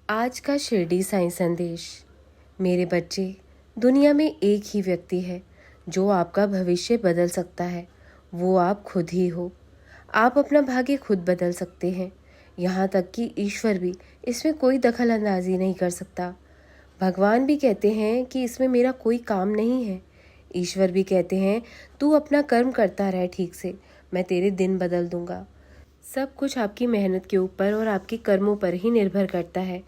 आज का शिरडी साईं संदेश। मेरे बच्चे, दुनिया में एक ही व्यक्ति है जो आपका भविष्य बदल सकता है। वो आप खुद ही हो। आप अपना भाग्य खुद बदल सकते हैं। यहाँ तक कि ईश्वर भी इसमें कोई दखल अंदाजी नहीं कर सकता। भगवान भी कहते हैं कि इसमें मेरा कोई काम नहीं है। ईश्वर भी कहते हैं तू अपना कर्म करता रह ठीक से, मैं तेरे दिन बदल दूंगा। सब कुछ आपकी मेहनत के ऊपर और आपके कर्मों पर ही निर्भर करता है।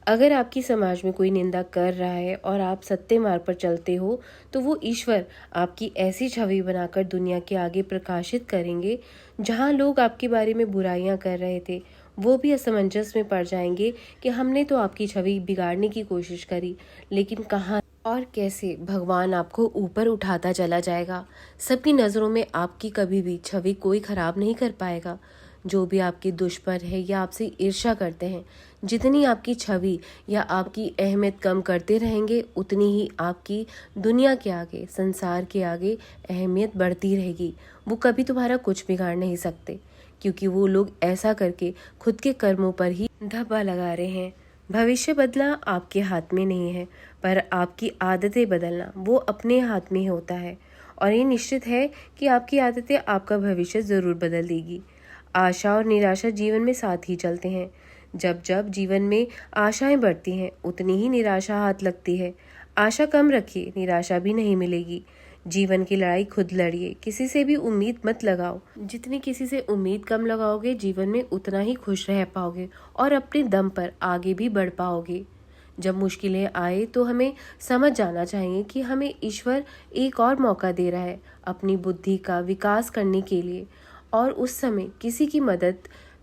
अगर आपकी समाज में कोई निंदा कर रहा है और आप सत्य मार्ग पर चलते हो तो वो ईश्वर आपकी ऐसी छवि बनाकर दुनिया के आगे प्रकाशित करेंगे। जहाँ लोग आपके बारे में बुराइयां कर रहे थे वो भी असमंजस में पड़ जाएंगे कि हमने तो आपकी छवि बिगाड़ने की कोशिश करी, लेकिन कहाँ और कैसे भगवान आपको ऊपर उठाता चला जाएगा। सबकी नज़रों में आपकी कभी भी छवि कोई खराब नहीं कर पाएगा। जो भी आपके दुश्मन है या आपसे ईर्ष्या करते हैं, जितनी आपकी छवि या आपकी अहमियत कम करते रहेंगे उतनी ही आपकी दुनिया के आगे, संसार के आगे अहमियत बढ़ती रहेगी। वो कभी तुम्हारा कुछ बिगाड़ नहीं सकते, क्योंकि वो लोग ऐसा करके खुद के कर्मों पर ही धब्बा लगा रहे हैं। भविष्य बदलना आपके हाथ में नहीं है, पर आपकी आदतें बदलना वो अपने हाथ में होता है। और ये निश्चित है कि आपकी आदतें आपका भविष्य ज़रूर बदल देगी। आशा और निराशा जीवन में साथ ही चलते हैं। जब जब जीवन में आशाएं बढ़ती हैं उतनी ही निराशा हाथ लगती है। आशा कम रखिए, निराशा भी नहीं मिलेगी। जीवन की लड़ाई खुद लड़िए, किसी से भी उम्मीद मत लगाओ। जितनी किसी से उम्मीद कम लगाओगे जीवन में उतना ही खुश रह पाओगे और अपने दम पर आगे भी बढ़ पाओगे। जब मुश्किलें आए तो हमें समझ जाना चाहिए कि हमें ईश्वर एक और मौका दे रहा है अपनी बुद्धि का विकास करने के लिए। और उस समय किसी की मदद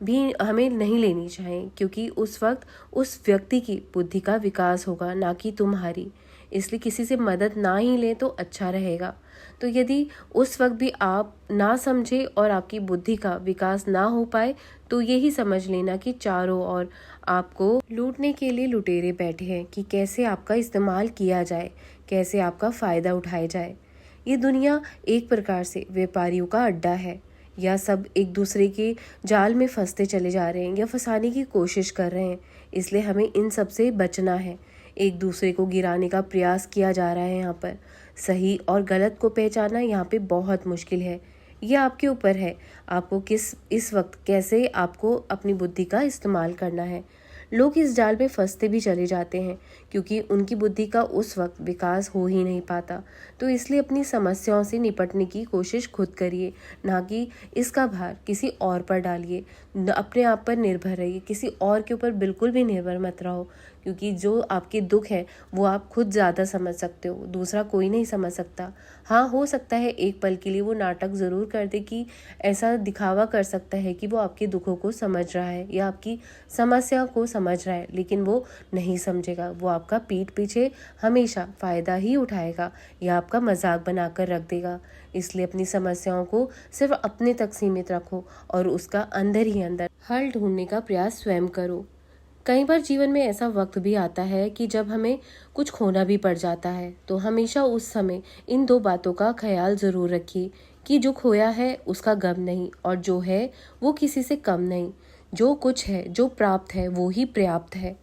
भी हमें नहीं लेनी चाहिए, क्योंकि उस वक्त उस व्यक्ति की बुद्धि का विकास होगा, ना कि तुम्हारी। इसलिए किसी से मदद ना ही लें तो अच्छा रहेगा। तो यदि उस वक्त भी आप ना समझे और आपकी बुद्धि का विकास ना हो पाए तो यही समझ लेना कि चारों ओर आपको लूटने के लिए लुटेरे बैठे हैं कि कैसे आपका इस्तेमाल किया जाए, कैसे आपका फ़ायदा उठाया जाए। ये दुनिया एक प्रकार से व्यापारियों का अड्डा है। या सब एक दूसरे के जाल में फंसते चले जा रहे हैं या फंसाने की कोशिश कर रहे हैं। इसलिए हमें इन सब से बचना है। एक दूसरे को गिराने का प्रयास किया जा रहा है। यहाँ पर सही और गलत को पहचानना यहाँ पे बहुत मुश्किल है। यह आपके ऊपर है, आपको इस वक्त कैसे आपको अपनी बुद्धि का इस्तेमाल करना है। लोग इस जाल में फंसते भी चले जाते हैं क्योंकि उनकी बुद्धि का उस वक्त विकास हो ही नहीं पाता। तो इसलिए अपनी समस्याओं से निपटने की कोशिश खुद करिए, ना कि इसका भार किसी और पर डालिए। अपने आप पर निर्भर रहिए, किसी और के ऊपर बिल्कुल भी निर्भर मत रहो, क्योंकि जो आपके दुख है वो आप खुद ज़्यादा समझ सकते हो, दूसरा कोई नहीं समझ सकता। हाँ, हो सकता है एक पल के लिए वो नाटक ज़रूर कर दे कि ऐसा दिखावा कर सकता है कि वो आपके दुखों को समझ रहा है या आपकी समस्या को समझ रहा है, लेकिन वो नहीं समझेगा। वो आपका पीठ पीछे हमेशा फ़ायदा ही उठाएगा या आपका मजाक बनाकर रख देगा। इसलिए अपनी समस्याओं को सिर्फ अपने तक सीमित रखो और उसका अंदर ही अंदर हल ढूंढने का प्रयास स्वयं करो। कई बार जीवन में ऐसा वक्त भी आता है कि जब हमें कुछ खोना भी पड़ जाता है, तो हमेशा उस समय इन दो बातों का ख्याल ज़रूर रखिए कि जो खोया है उसका गम नहीं और जो है वो किसी से कम नहीं। जो कुछ है, जो प्राप्त है वो ही पर्याप्त है।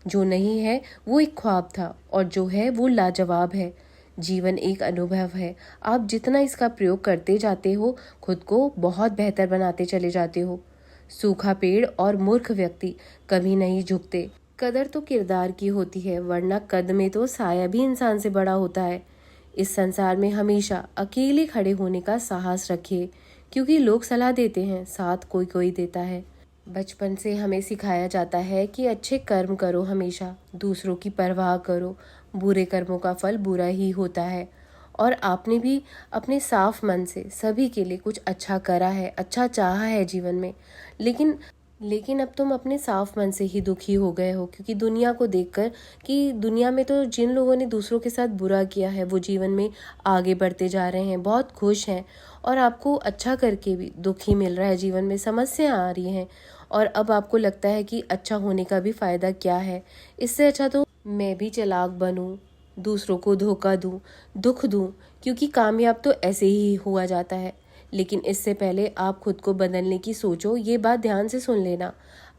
जो नहीं है वो एक ख्वाब था और जो है वो लाजवाब है। जीवन एक अनुभव है। आप जितना इसका प्रयोग करते जाते हो खुद को बहुत बेहतर बनाते चले जाते हो। सूखा पेड़ और मूर्ख व्यक्ति कभी नहीं झुकते। कदर तो किरदार की होती है, वरना कद में तो साया भी इंसान से बड़ा होता है। इस संसार में हमेशा अकेले खड़े होने का साहस रखिए, क्योंकि लोग सलाह देते हैं, साथ कोई कोई देता है। बचपन से हमें सिखाया जाता है कि अच्छे कर्म करो, हमेशा दूसरों की परवाह करो, बुरे कर्मों का फल बुरा ही होता है। और आपने भी अपने साफ मन से सभी के लिए कुछ अच्छा करा है, अच्छा चाहा है जीवन में, लेकिन लेकिन अब तुम अपने साफ मन से ही दुखी हो गए हो, क्योंकि दुनिया को देखकर कि दुनिया में तो जिन लोगों ने दूसरों के साथ बुरा किया है वो जीवन में आगे बढ़ते जा रहे हैं, बहुत खुश हैं। और आपको अच्छा करके भी दुखी मिल रहा है, जीवन में समस्या आ रही हैं। और अब आपको लगता है कि अच्छा होने का भी फ़ायदा क्या है। इससे अच्छा तो मैं भी चालाक बनूं, दूसरों को धोखा दूं, दुख दूं, क्योंकि कामयाब तो ऐसे ही हुआ जाता है। लेकिन इससे पहले आप खुद को बदलने की सोचो। ये बात ध्यान से सुन लेना।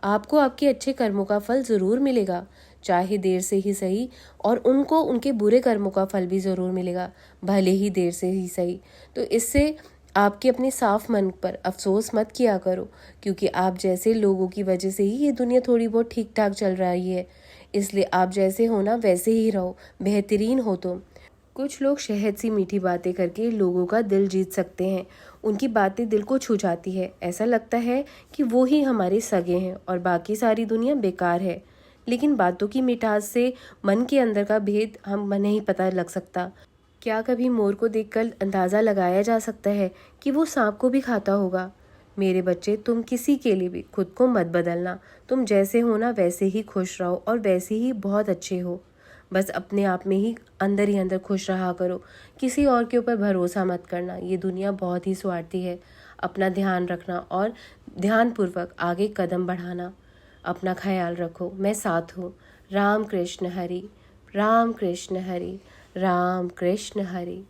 आपको आपके अच्छे कर्मों का फल ज़रूर मिलेगा, चाहे देर से ही सही, और उनको उनके बुरे कर्मों का फल भी ज़रूर मिलेगा, भले ही देर से ही सही। तो इससे आपके अपने साफ मन पर अफसोस मत किया करो, क्योंकि आप जैसे लोगों की वजह से ही ये दुनिया थोड़ी बहुत ठीक ठाक चल रही है। इसलिए आप जैसे हो ना वैसे ही रहो, बेहतरीन हो तुम। कुछ लोग शहद सी मीठी बातें करके लोगों का दिल जीत सकते हैं। उनकी बातें दिल को छू जाती है, ऐसा लगता है कि वो ही हमारे सगे हैं और बाकी सारी दुनिया बेकार है। लेकिन बातों की मिठास से मन के अंदर का भेद हम नहीं पता लग सकता। क्या कभी मोर को देखकर अंदाज़ा लगाया जा सकता है कि वो सांप को भी खाता होगा? मेरे बच्चे, तुम किसी के लिए भी खुद को मत बदलना। तुम जैसे हो ना वैसे ही खुश रहो और वैसे ही बहुत अच्छे हो। बस अपने आप में ही अंदर खुश रहा करो। किसी और के ऊपर भरोसा मत करना, ये दुनिया बहुत ही स्वार्थी है। अपना ध्यान रखना और ध्यानपूर्वक आगे कदम बढ़ाना। अपना ख्याल रखो, मैं साथ हूँ। राम कृष्ण हरि, राम कृष्ण हरि, राम कृष्ण हरि।